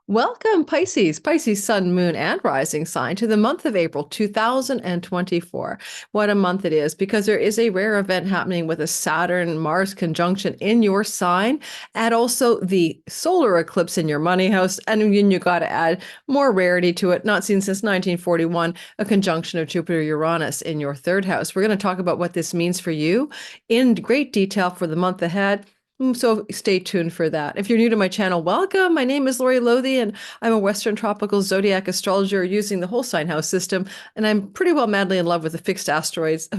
Welcome, Pisces, Pisces sun, moon, and rising sign to the month of April 2024. What a month it is, because there is a rare event happening with a Saturn-Mars conjunction in your sign, and also the solar eclipse in your money house. And then you got to add more rarity to it, not seen since 1941, a conjunction of Jupiter-Uranus in your third house. We're going to talk about what this means for you in great detail for the month ahead. So stay tuned for that. If you're new to my channel, welcome. My name is Lori Lothe, and I'm a Western tropical zodiac astrologer using the whole sign house system. And I'm pretty well madly in love with the fixed asteroids,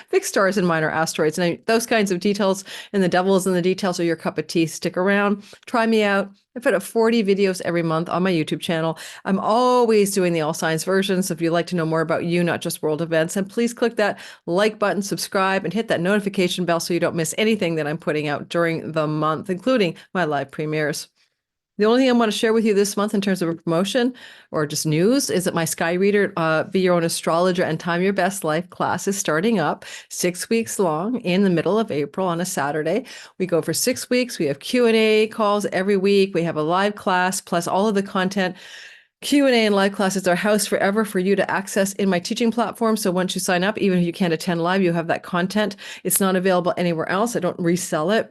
fixed stars and minor asteroids. And those kinds of details and the devils and the details are your cup of tea. Stick around, try me out. I put up 40 videos every month on my YouTube channel. I'm always doing the all signs version. So if you'd like to know more about you, not just world events, and please click that like button, subscribe, and hit that notification bell so you don't miss anything that I'm putting out during the month, including my live premieres. The only thing I want to share with you this month in terms of a promotion or just news is that my Sky Reader, Be Your Own Astrologer and Time Your Best Life class is starting up 6 weeks long in the middle of April on a Saturday. We go for 6 weeks. We have Q&A calls every week. We have a live class plus all of the content. Q&A and live classes are housed forever for you to access in my teaching platform. So once you sign up, even if you can't attend live, you have that content. It's not available anywhere else. I don't resell it.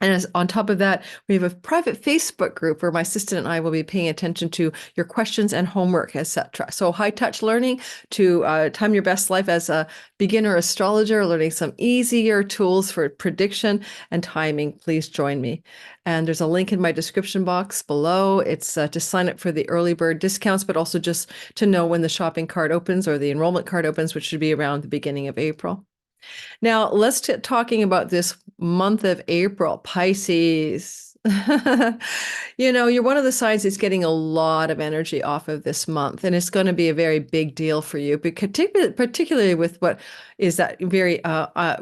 And as on top of that, we have a private Facebook group where my assistant and I will be paying attention to your questions and homework, etc. So high touch learning to time your best life as a beginner astrologer, learning some easier tools for prediction and timing. Please join me. And there's a link in my description box below. It's to sign up for the early bird discounts, but also just to know when the shopping cart opens or the enrollment cart opens, which should be around the beginning of April. Now, let's get talking about this month of April, Pisces. You're one of the signs that's getting a lot of energy off of this month, and it's going to be a very big deal for you, particularly with what is that very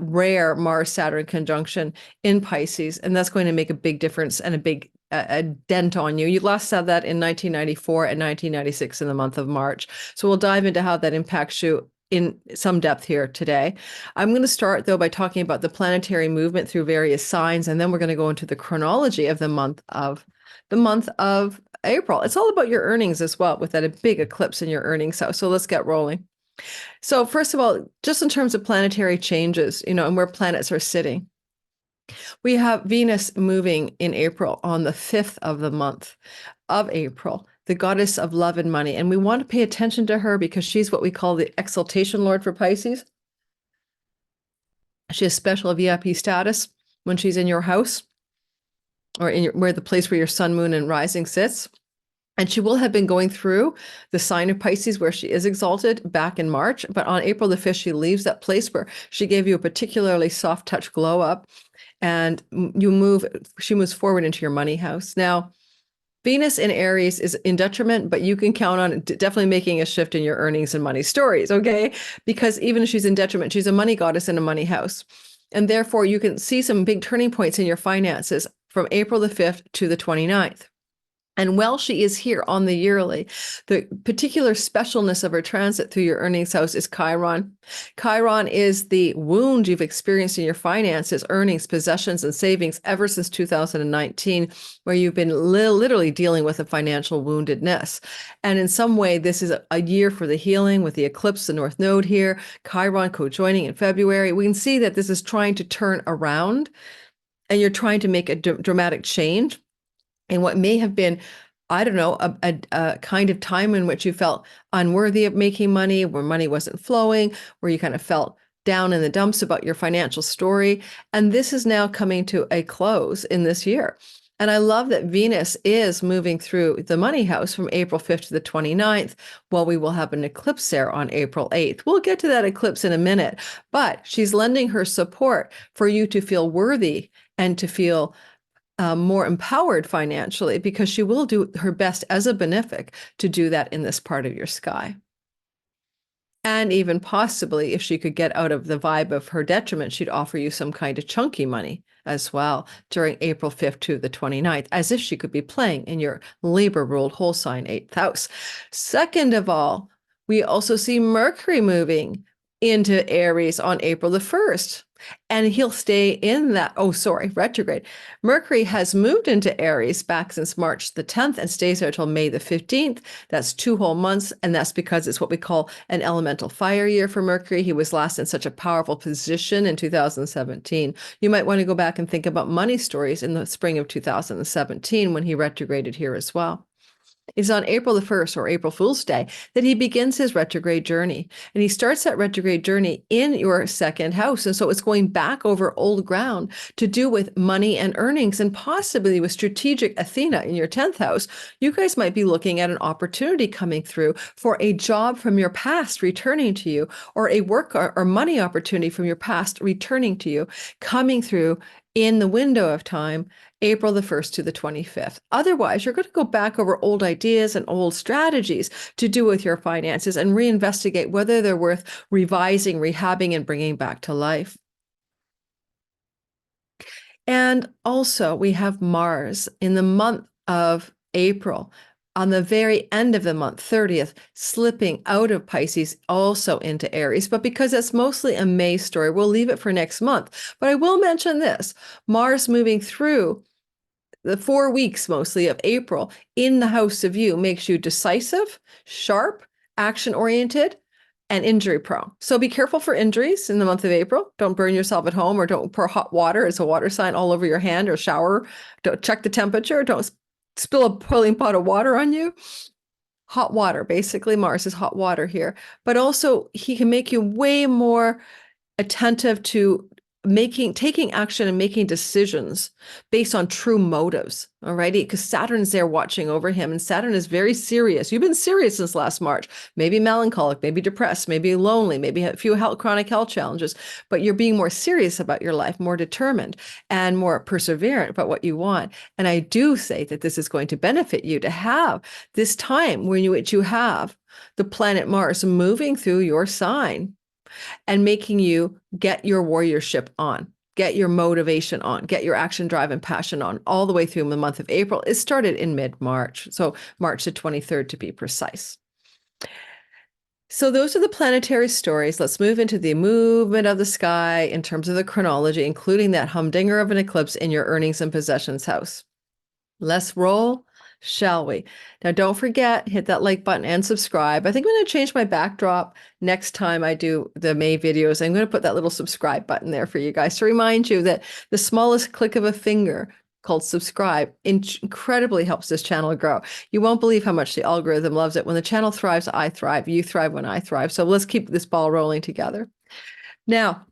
rare Mars-Saturn conjunction in Pisces, and that's going to make a big difference and a big a dent on you. You last saw that in 1994 and 1996 in the month of March. So we'll dive into how that impacts you in some depth here today. I'm going to start, though, by talking about the planetary movement through various signs, and then we're going to go into the chronology of the month of April. It's all about your earnings as well, with that a big eclipse in your earnings house. So let's get rolling. So first of all, just in terms of planetary changes, and where planets are sitting, we have Venus moving in April on the 5th of the month of April, the goddess of love and money. And we want to pay attention to her because she's what we call the exaltation lord for Pisces. She has special VIP status when she's in your house or where the place where your sun, moon, and rising sits. And she will have been going through the sign of Pisces where she is exalted back in March. But on April the 5th, she leaves that place where she gave you a particularly soft touch glow up. And she moves forward into your money house. Now, Venus in Aries is in detriment, but you can count on definitely making a shift in your earnings and money stories, okay? Because even if she's in detriment, she's a money goddess in a money house. And therefore, you can see some big turning points in your finances from April the 5th to the 29th. And while she is here on the yearly, the particular specialness of her transit through your earnings house is Chiron. Chiron is the wound you've experienced in your finances, earnings, possessions, and savings ever since 2019, where you've been literally dealing with a financial woundedness. And in some way, this is a year for the healing with the eclipse, the North Node here, Chiron co-joining in February. We can see that this is trying to turn around, and you're trying to make a dramatic change. And what may have been, I don't know, a kind of time in which you felt unworthy of making money, where money wasn't flowing, where you kind of felt down in the dumps about your financial story. And this is now coming to a close in this year. And I love that Venus is moving through the money house from April 5th to the 29th, while we will have an eclipse there on April 8th. We'll get to that eclipse in a minute, but she's lending her support for you to feel worthy and to feel more empowered financially, because she will do her best as a benefic to do that in this part of your sky. And even possibly, if she could get out of the vibe of her detriment, she'd offer you some kind of chunky money as well during April 5th to the 29th, as if she could be playing in your Libra-ruled whole sign 8th house. Second of all, we also see Mercury moving into Aries on April the 1st. And he'll stay in that. Oh, sorry, retrograde. Mercury has moved into Aries back since March the 10th and stays there until May the 15th. That's 2 whole months. And that's because it's what we call an elemental fire year for Mercury. He was last in such a powerful position in 2017. You might want to go back and think about money stories in the spring of 2017 when he retrograded here as well. It's on April the 1st, or April Fool's Day, that he begins his retrograde journey. And he starts that retrograde journey in your second house. And so it's going back over old ground to do with money and earnings, and possibly with strategic Athena in your 10th house. You guys might be looking at an opportunity coming through for a job from your past returning to you, or a work or money opportunity from your past returning to you, coming through in the window of time, April the 1st to the 25th. Otherwise, you're going to go back over old ideas and old strategies to do with your finances and reinvestigate whether they're worth revising, rehabbing, and bringing back to life. And also, we have Mars in the month of April, on the very end of the month, 30th, slipping out of Pisces also into Aries. But because that's mostly a May story, we'll leave it for next month. But I will mention this: Mars moving through the 4 weeks mostly of April in the house of you makes you decisive, sharp, action-oriented, and injury prone. So be careful for injuries in the month of April. Don't burn yourself at home, or don't pour hot water as a water sign all over your hand, or shower. Don't check the temperature. Don't spill a boiling pot of water on you. Hot water, basically, Mars is hot water here. But also, he can make you way more attentive to taking action and making decisions based on true motives. All righty, because Saturn's there watching over him, and Saturn is very serious. You've been serious since last March, maybe melancholic, maybe depressed, maybe lonely, maybe a few chronic health challenges, but you're being more serious about your life, more determined and more perseverant about what you want. And I do say that this is going to benefit you to have this time which you have the planet Mars moving through your sign and making you get your warriorship on, get your motivation on, get your action, drive, and passion on all the way through the month of April. It started in mid-March, so March the 23rd to be precise. So those are the planetary stories. Let's move into the movement of the sky in terms of the chronology, including that humdinger of an eclipse in your earnings and possessions house. Let's roll, shall we? Now, don't forget, hit that like button and subscribe. I think I'm going to change my backdrop next time I do the May videos. I'm going to put that little subscribe button there for you guys to remind you that the smallest click of a finger, called subscribe, incredibly helps this channel grow. You won't believe how much the algorithm loves it. When the channel thrives, I thrive. You thrive when I thrive. So let's keep this ball rolling together. Now,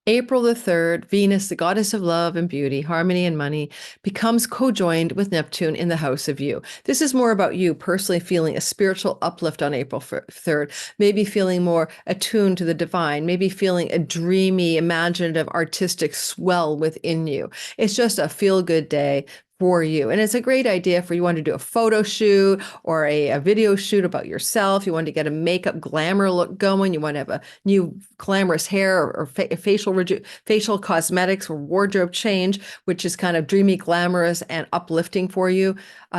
April the 3rd, Venus, the goddess of love and beauty, harmony and money, becomes co-joined with Neptune in the house of you. This is more about you personally feeling a spiritual uplift on April 3rd, maybe feeling more attuned to the divine, maybe feeling a dreamy, imaginative, artistic swell within you. It's just a feel-good day for you. And it's a great idea for you want to do a photo shoot or a video shoot about yourself. You want to get a makeup glamour look going. You want to have a new glamorous hair or facial cosmetics or wardrobe change, which is kind of dreamy, glamorous, and uplifting for you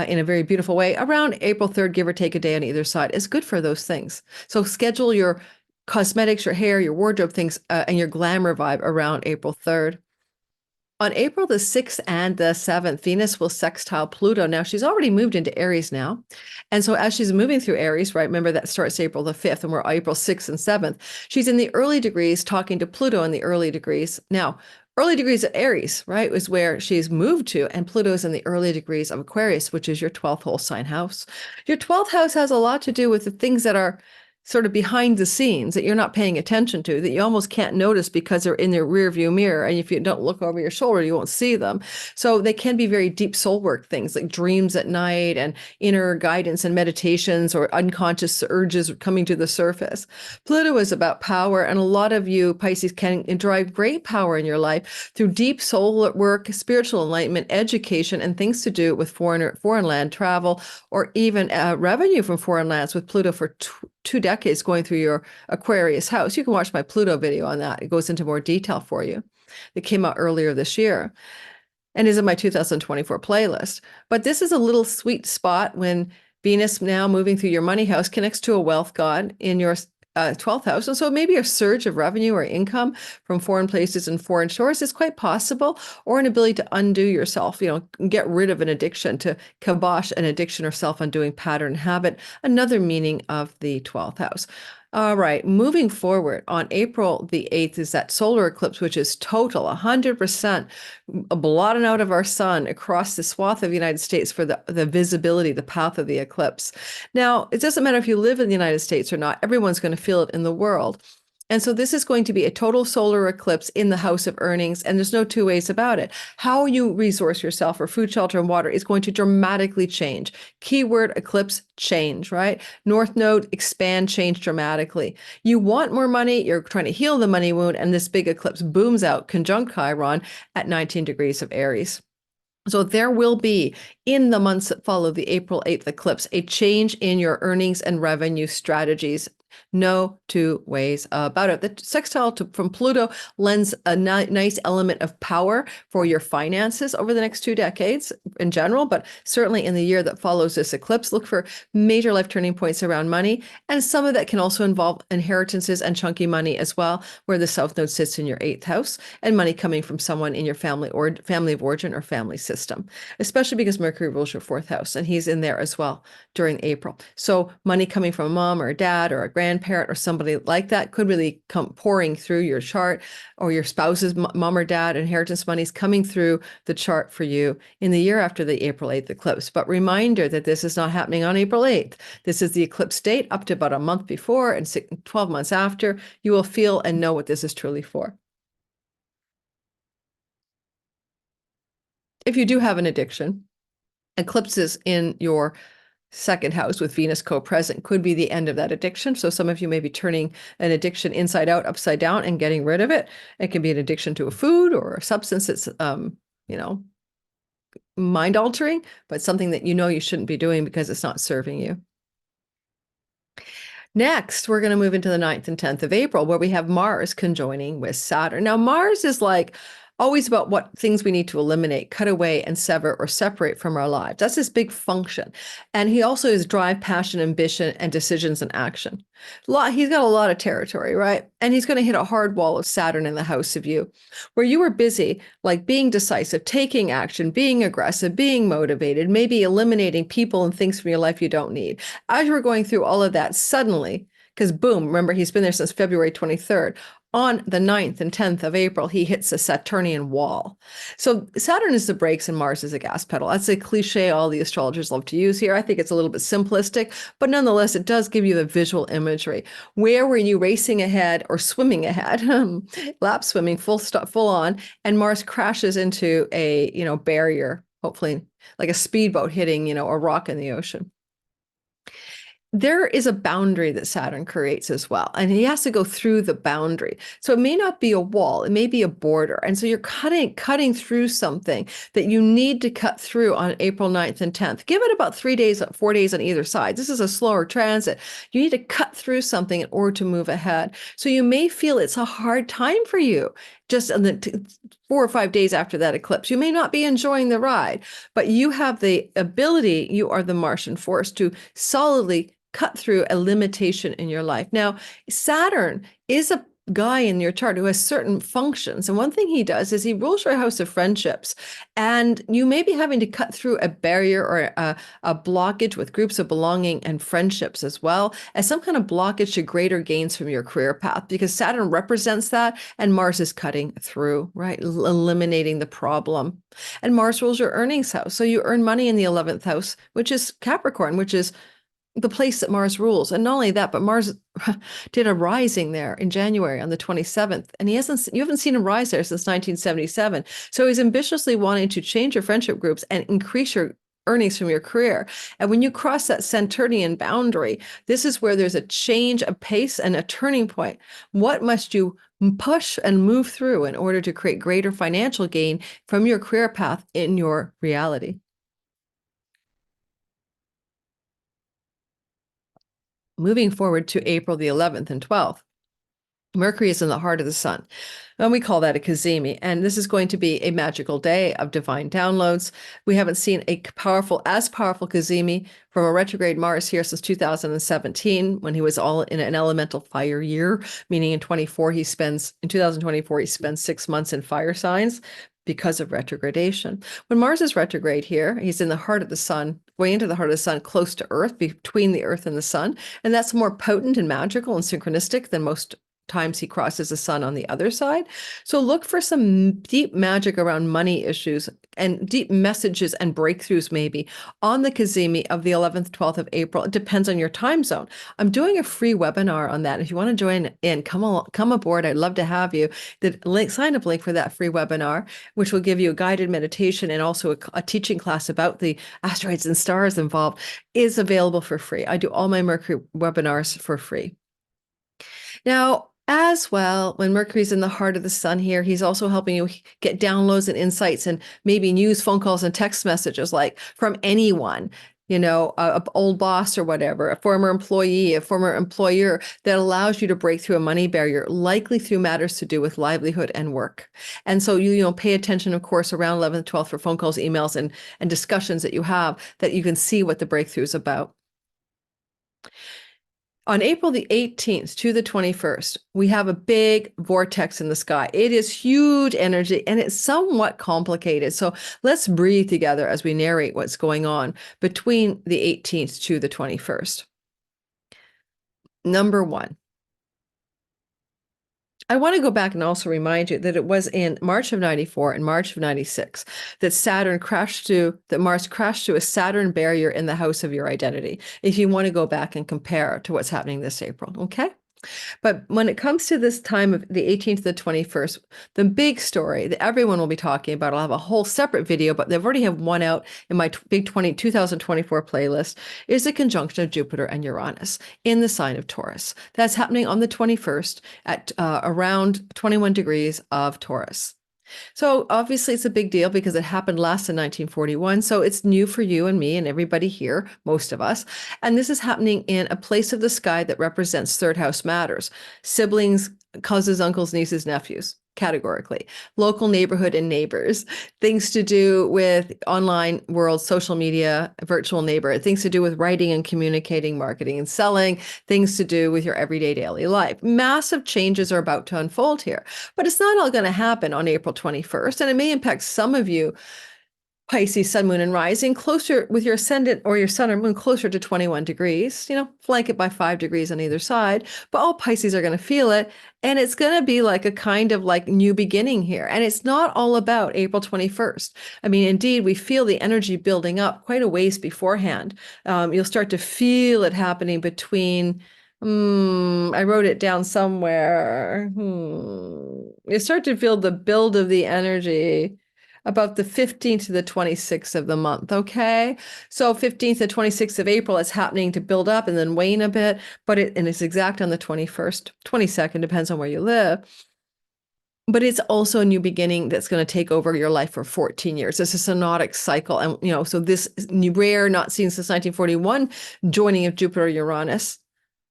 in a very beautiful way. Around April 3rd, give or take a day on either side, is good for those things. So schedule your cosmetics, your hair, your wardrobe things, and your glamour vibe around April 3rd. On April the 6th and the 7th, Venus will sextile Pluto. Now, she's already moved into Aries now. And so as she's moving through Aries, right, remember that starts April the 5th, and we're April 6th and 7th. She's in the early degrees talking to Pluto in the early degrees. Now, early degrees of Aries, right, is where she's moved to, and Pluto's in the early degrees of Aquarius, which is your 12th whole sign house. Your 12th house has a lot to do with the things that are sort of behind the scenes that you're not paying attention to, that you almost can't notice because they're in their rear view mirror. And if you don't look over your shoulder, you won't see them. So they can be very deep soul work things like dreams at night and inner guidance and meditations or unconscious urges coming to the surface. Pluto is about power. And a lot of you, Pisces, can drive great power in your life through deep soul work, spiritual enlightenment, education, and things to do with foreign land travel, or even revenue from foreign lands with Pluto for 2 decades going through your Aquarius house. You can watch my Pluto video on that. It goes into more detail for you. It came out earlier this year and is in my 2024 playlist. But this is a little sweet spot when Venus, now moving through your money house, connects to a wealth god in your 12th house. And so maybe a surge of revenue or income from foreign places and foreign shores is quite possible, or an ability to undo yourself, get rid of an addiction, to kibosh an addiction or self-undoing pattern habit, another meaning of the 12th house. All right, moving forward on April the 8th is that solar eclipse, which is total 100% blotting out of our sun across the swath of the United States for the visibility, the path of the eclipse. Now, it doesn't matter if you live in the United States or not, everyone's going to feel it in the world. And so this is going to be a total solar eclipse in the house of earnings, and there's no two ways about it. How you resource yourself for food, shelter, and water is going to dramatically change. Keyword eclipse, change, right? North node, expand, change dramatically. You want more money, you're trying to heal the money wound, and this big eclipse booms out, conjunct Chiron at 19 degrees of Aries. So there will be, in the months that follow the April 8th eclipse, a change in your earnings and revenue strategies. No two ways about it. The sextile from Pluto lends a nice element of power for your finances over the next 2 decades in general, but certainly in the year that follows this eclipse, look for major life turning points around money. And some of that can also involve inheritances and chunky money as well, where the South Node sits in your 8th house, and money coming from someone in your family or family of origin or family system, especially because Mercury rules your 4th house, and he's in there as well during April. So money coming from a mom or a dad or a grandparent or somebody like that could really come pouring through your chart, or your spouse's mom or dad inheritance monies coming through the chart for you in the year after the April 8th eclipse. But reminder that this is not happening on April 8th. This is the eclipse date up to about a month before and 12 months after. You will feel and know what this is truly for. If you do have an addiction, eclipses in your 2nd house with Venus co-present could be the end of that addiction. So some of you may be turning an addiction inside out, upside down, and getting rid of it. It can be an addiction to a food or a substance that's, mind altering, but something that you shouldn't be doing because it's not serving you. Next, we're going to move into the 9th and 10th of April, where we have Mars conjoining with Saturn. Now, Mars is like always about what things we need to eliminate, cut away, and sever or separate from our lives. That's his big function. And he also is drive, passion, ambition, and decisions and action. He's got a lot of territory, right? And he's going to hit a hard wall of Saturn in the house of you, where you were busy, like being decisive, taking action, being aggressive, being motivated, maybe eliminating people and things from your life you don't need. As we're going through all of that, suddenly, because boom, remember, he's been there since February 23rd. On the 9th and 10th of April, he hits a Saturnian wall. So Saturn is the brakes and Mars is a gas pedal. That's a cliche all the astrologers love to use here. I think it's a little bit simplistic, but nonetheless, it does give you the visual imagery. Where were you racing ahead or swimming ahead, lap swimming, full on, and Mars crashes into a barrier, hopefully like a speedboat hitting a rock in the ocean. There is a boundary that Saturn creates as well, and he has to go through the boundary. So it may not be a wall, it may be a border. And so you're cutting through something that you need to cut through on April 9th and 10th. Give it about 3 days, 4 days on either side. This is a slower transit. You need to cut through something in order to move ahead. So you may feel it's a hard time for you just on the 4 or 5 days after that eclipse. You may not be enjoying the ride, but you have the ability, you are the Martian force, to solidly cut through a limitation in your life. Now, Saturn is a guy in your chart who has certain functions. And one thing he does is he rules your house of friendships. And you may be having to cut through a barrier or a blockage with groups of belonging and friendships, as well as some kind of blockage to greater gains from your career path, because Saturn represents that and Mars is cutting through, right? Eliminating the problem. And Mars rules your earnings house. So you earn money in the 11th house, which is Capricorn, which is the place that Mars rules. And not only that, but Mars did a rising there in January on the 27th. And you haven't seen him rise there since 1977. So he's ambitiously wanting to change your friendship groups and increase your earnings from your career. And when you cross that Saturnian boundary, this is where there's a change, a pace, and a turning point. What must you push and move through in order to create greater financial gain from your career path in your reality? Moving forward to April the 11th and 12th. Mercury is in the heart of the sun. And we call that a cazimi. And this is going to be a magical day of divine downloads. We haven't seen as powerful cazimi from a retrograde Mars here since 2017, when he was all in an elemental fire year, meaning in 2024, he spends 6 months in fire signs because of retrogradation. When Mars is retrograde here, he's in the heart of the sun, way into the heart of the sun, close to Earth, between the Earth and the sun. And that's more potent and magical and synchronistic than most times he crosses the sun on the other side. So look for some deep magic around money issues and deep messages and breakthroughs maybe on the cazimi of the 11th, 12th of April. It depends on your time zone. I'm doing a free webinar on that. If you want to join in, come aboard. I'd love to have you. The sign up link for that free webinar, which will give you a guided meditation and also a teaching class about the asteroids and stars involved, is available for free. I do all my Mercury webinars for free. Now, as well, when Mercury's in the heart of the sun here, he's also helping you get downloads and insights and maybe news, phone calls, and text messages like from anyone, a old boss or whatever, a former employee, a former employer, that allows you to break through a money barrier, likely through matters to do with livelihood and work. And so you pay attention, of course, around 11th, 12th for phone calls, emails, and discussions that you have, that you can see what the breakthrough is about. On April the 18th to the 21st, we have a big vortex in the sky. It is huge energy and it's somewhat complicated. So let's breathe together as we narrate what's going on between the 18th to the 21st. Number one, I want to go back and also remind you that it was in March of 94 and March of 96 that Mars crashed to a Saturn barrier in the house of your identity. If you want to go back and compare to what's happening this April, okay? But when it comes to this time of the 18th to the 21st, the big story that everyone will be talking about, I'll have a whole separate video, but they've already have one out in my big 2024 playlist, is the conjunction of Jupiter and Uranus in the sign of Taurus. That's happening on the 21st at around 21 degrees of Taurus. So obviously it's a big deal because it happened last in 1941. So it's new for you and me and everybody here, most of us. And this is happening in a place of the sky that represents third house matters: siblings, cousins, uncles, nieces, nephews, categorically, local neighborhood and neighbors, things to do with online world, social media, virtual neighbor, things to do with writing and communicating, marketing and selling, things to do with your everyday daily life. Massive changes are about to unfold here, but it's not all going to happen on April 21st, and it may impact some of you Pisces, sun, moon, and rising closer with your ascendant or your sun or moon closer to 21 degrees, flank it by 5 degrees on either side. But all Pisces are going to feel it. And it's going to be like a kind of like new beginning here. And it's not all about April 21st. I mean, indeed, we feel the energy building up quite a ways beforehand. You'll start to feel it happening between I wrote it down somewhere. You start to feel the build of the energy about the 15th to the 26th of the month, okay? So 15th to 26th of April, it's happening to build up and then wane a bit, and it's exact on the 21st, 22nd, depends on where you live. But it's also a new beginning that's going to take over your life for 14 years. It's a synodic cycle. And, so this rare, not seen since 1941, joining of Jupiter, Uranus,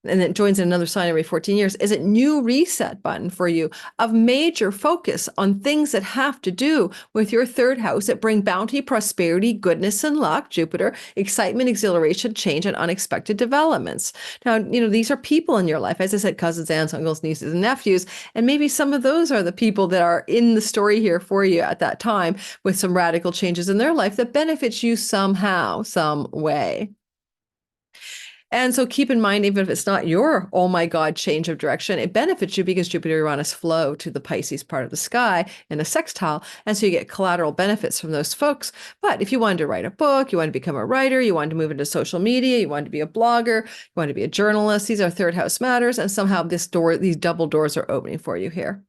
and it joins in another sign every 14 years, is a new reset button for you of major focus on things that have to do with your third house that bring bounty, prosperity, goodness, and luck, Jupiter, excitement, exhilaration, change, and unexpected developments. Now, these are people in your life. As I said, cousins, aunts, uncles, nieces, and nephews, and maybe some of those are the people that are in the story here for you at that time with some radical changes in their life that benefits you somehow, some way. And so keep in mind, even if it's not your, oh my God, change of direction, it benefits you because Jupiter Uranus flow to the Pisces part of the sky in a sextile. And so you get collateral benefits from those folks. But if you wanted to write a book, you want to become a writer, you want to move into social media, you want to be a blogger, you want to be a journalist, these are third house matters. And somehow these double doors are opening for you here.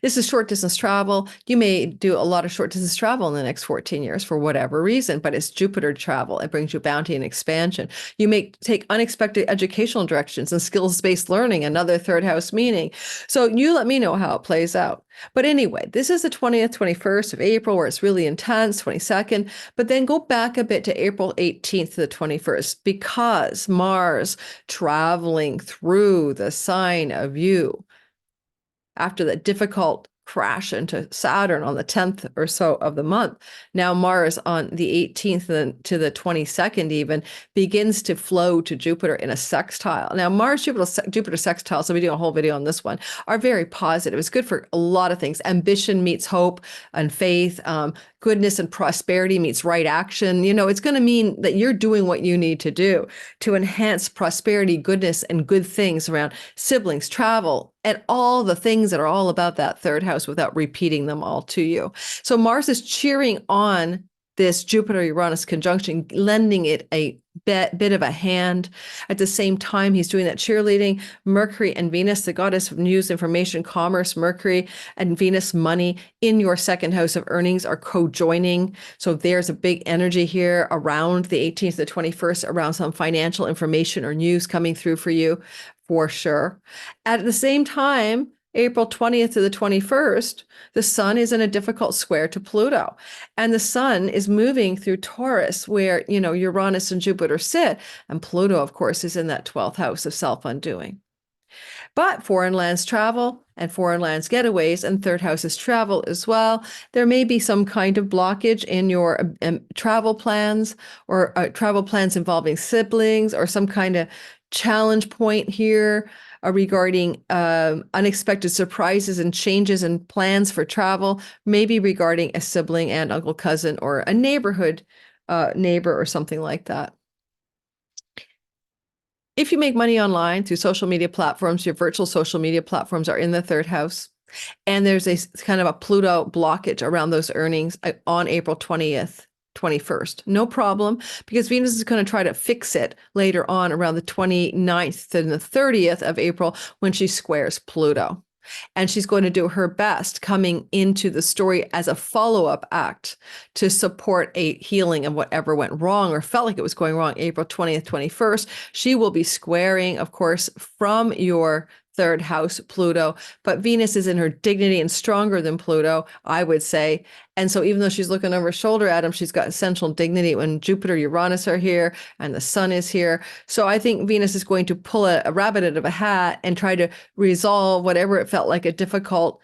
This is short distance travel. You may do a lot of short distance travel in the next 14 years for whatever reason, but it's Jupiter travel. It brings you bounty and expansion. You may take unexpected educational directions and skills-based learning, another third house meaning. So you let me know how it plays out. But anyway, this is the 20th, 21st of April where it's really intense, 22nd, but then go back a bit to April 18th to the 21st because Mars traveling through the sign of you after that difficult crash into Saturn on the 10th or so of the month. Now Mars on the 18th to the 22nd even begins to flow to Jupiter in a sextile. Now Mars Jupiter sextiles, so we do a whole video on this one, are very positive. It's good for a lot of things. Ambition meets hope and faith. Goodness and prosperity meets right action. It's going to mean that you're doing what you need to do to enhance prosperity, goodness, and good things around siblings, travel, and all the things that are all about that third house without repeating them all to you. So Mars is cheering on this Jupiter-Uranus conjunction, lending it a bit of a hand. At the same time, he's doing that cheerleading. Mercury and Venus, the goddess of news, information, commerce, Mercury and Venus, money, in your second house of earnings are co-joining. So there's a big energy here around the 18th to the 21st, around some financial information or news coming through for you, for sure. At the same time, April 20th to the 21st, the sun is in a difficult square to Pluto. And the sun is moving through Taurus, where, Uranus and Jupiter sit. And Pluto, of course, is in that 12th house of self-undoing. But foreign lands travel and foreign lands getaways, and third houses travel as well. There may be some kind of blockage in your travel plans, or travel plans involving siblings, or some kind of challenge point here regarding unexpected surprises and changes in plans for travel, maybe regarding a sibling, aunt, uncle, cousin, or a neighborhood neighbor or something like that. If you make money online through social media platforms, your virtual social media platforms are in the third house, and there's a kind of a Pluto blockage around those earnings on April 20th. 21st. No problem, because Venus is going to try to fix it later on around the 29th and the 30th of April when she squares Pluto. And she's going to do her best coming into the story as a follow-up act to support a healing of whatever went wrong or felt like it was going wrong April 20th, 21st. She will be squaring, of course, from your third house, Pluto, but Venus is in her dignity and stronger than Pluto, I would say. And so even though she's looking over her shoulder at him, she's got essential dignity when Jupiter, Uranus are here and the sun is here. So I think Venus is going to pull a rabbit out of a hat and try to resolve whatever it felt like a difficult,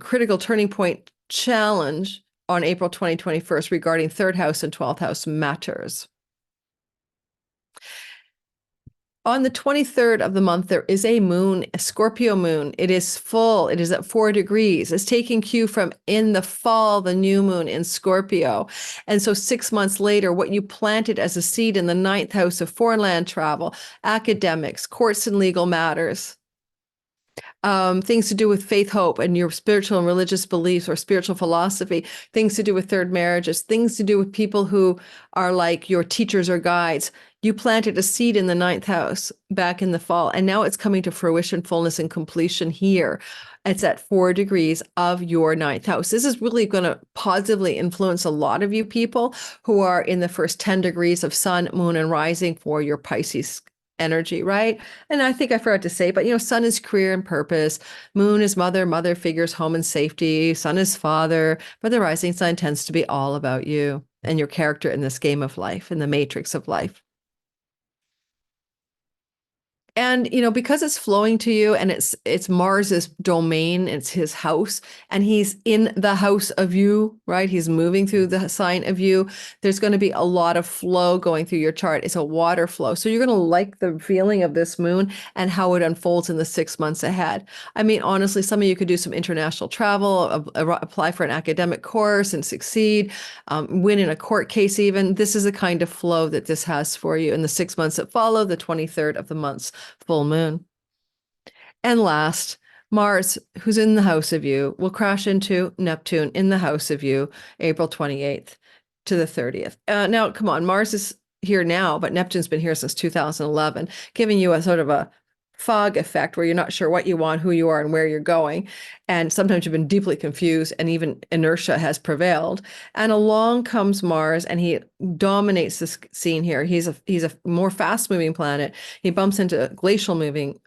critical turning point challenge on April 2021 regarding third house and 12th house matters. On the 23rd of the month, there is a moon, a Scorpio moon. It is full. It is at 4 degrees. It's taking cue from in the fall, the new moon in Scorpio. And so 6 months later, what you planted as a seed in the 9th house of foreign land travel, academics, courts and legal matters, things to do with faith, hope, and your spiritual and religious beliefs or spiritual philosophy, things to do with third marriages, things to do with people who are like your teachers or guides. You planted a seed in the 9th house back in the fall, and now it's coming to fruition, fullness, and completion here. It's at 4 degrees of your 9th house. This is really going to positively influence a lot of you people who are in the first 10 degrees of sun, moon, and rising for your Pisces energy, right? And I think I forgot to say, but sun is career and purpose. Moon is mother figures, home and safety. Sun is father, but the rising sign tends to be all about you and your character in this game of life, in the matrix of life. And, because it's flowing to you and it's Mars's domain, it's his house, and he's in the house of you, right? He's moving through the sign of you. There's going to be a lot of flow going through your chart. It's a water flow. So you're going to like the feeling of this moon and how it unfolds in the 6 months ahead. I mean, honestly, some of you could do some international travel, apply for an academic course and succeed, win in a court case even. This is the kind of flow that this has for you in the 6 months that follow the 23rd of the month's full moon. And last, Mars, who's in the house of you, will crash into Neptune in the house of you, April 28th to the 30th. Now, come on, Mars is here now, but Neptune's been here since 2011, giving you a sort of a fog effect where you're not sure what you want, who you are, and where you're going. And sometimes you've been deeply confused and even inertia has prevailed. And along comes Mars and he dominates this scene here. He's a more fast moving planet. He bumps into glacial moving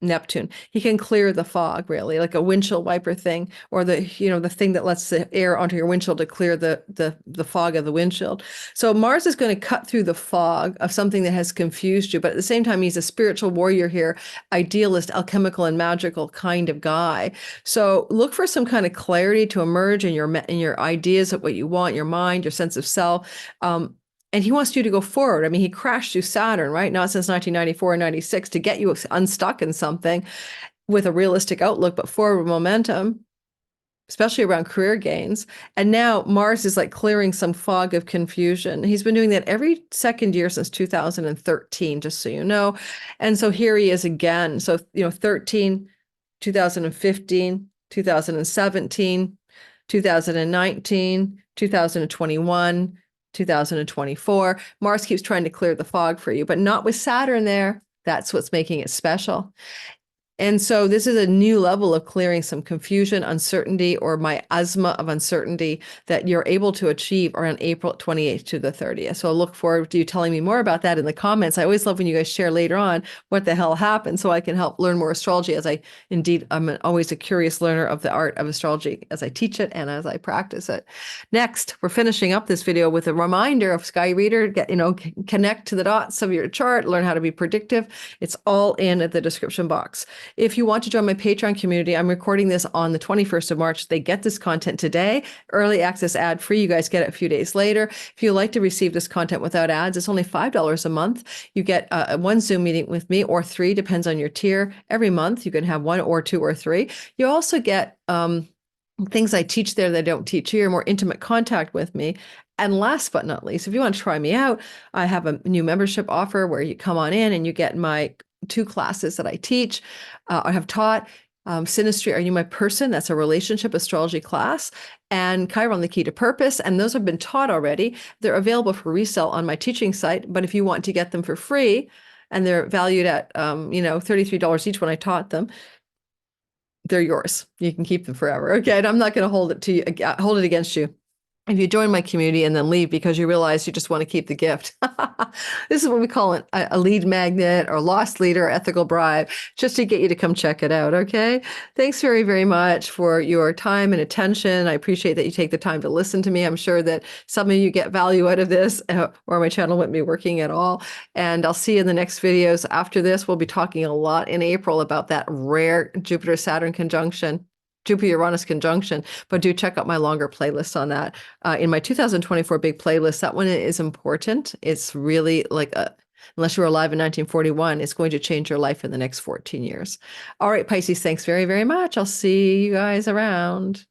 Neptune. He can clear the fog, really, like a windshield wiper thing, or the thing that lets the air onto your windshield to clear the fog of the windshield. So Mars is going to cut through the fog of something that has confused you, but at the same time, he's a spiritual warrior here, idealist, alchemical, and magical kind of guy. So look for some kind of clarity to emerge in your ideas of what you want, your mind, your sense of self. And he wants you to go forward. I mean, he crashed through Saturn, right? Not since 1994 or 96 to get you unstuck in something with a realistic outlook, but forward momentum, especially around career gains. And now Mars is like clearing some fog of confusion. He's been doing that every second year since 2013, just so you know. And so here he is again. So, 13, 2015, 2017, 2019, 2021, 2024. Mars keeps trying to clear the fog for you, but not with Saturn there. That's what's making it special. And so this is a new level of clearing some confusion, uncertainty, or miasma of uncertainty that you're able to achieve around April 28th to the 30th. So I look forward to you telling me more about that in the comments. I always love when you guys share later on what the hell happened so I can help learn more astrology, as I'm always a curious learner of the art of astrology as I teach it and as I practice it. Next, we're finishing up this video with a reminder of Sky Reader. Connect to the dots of your chart, learn how to be predictive. It's all in the description box. If you want to join my Patreon community, I'm recording this on the 21st of March. They get this content today, early access ad free. You guys get it a few days later. If you like to receive this content without ads, it's only $5 a month. You get one Zoom meeting with me, or 3, depends on your tier. Every month, you can have 1 or 2 or 3. You also get things I teach there that I don't teach here, more intimate contact with me. And last but not least, if you want to try me out, I have a new membership offer where you come on in and you get my 2 classes that I teach. I have taught Synastry, Are You My Person? That's a relationship astrology class, and Chiron, the Key to Purpose. And those have been taught already. They're available for resale on my teaching site. But if you want to get them for free, and they're valued at $33 each when I taught them, they're yours. You can keep them forever. Okay. And I'm not going to hold it against you if you join my community and then leave because you realize you just want to keep the gift. This is what we call a lead magnet or lost leader, ethical bribe, just to get you to come check it out, okay? Thanks very, very much for your time and attention. I appreciate that you take the time to listen to me. I'm sure that some of you get value out of this, or my channel wouldn't be working at all. And I'll see you in the next videos. After this, we'll be talking a lot in April about that rare Jupiter-Saturn conjunction. Jupiter-Uranus conjunction, but do check out my longer playlist on that. In my 2024 big playlist, that one is important. It's really like unless you were alive in 1941, it's going to change your life in the next 14 years. All right, Pisces, thanks very, very much. I'll see you guys around.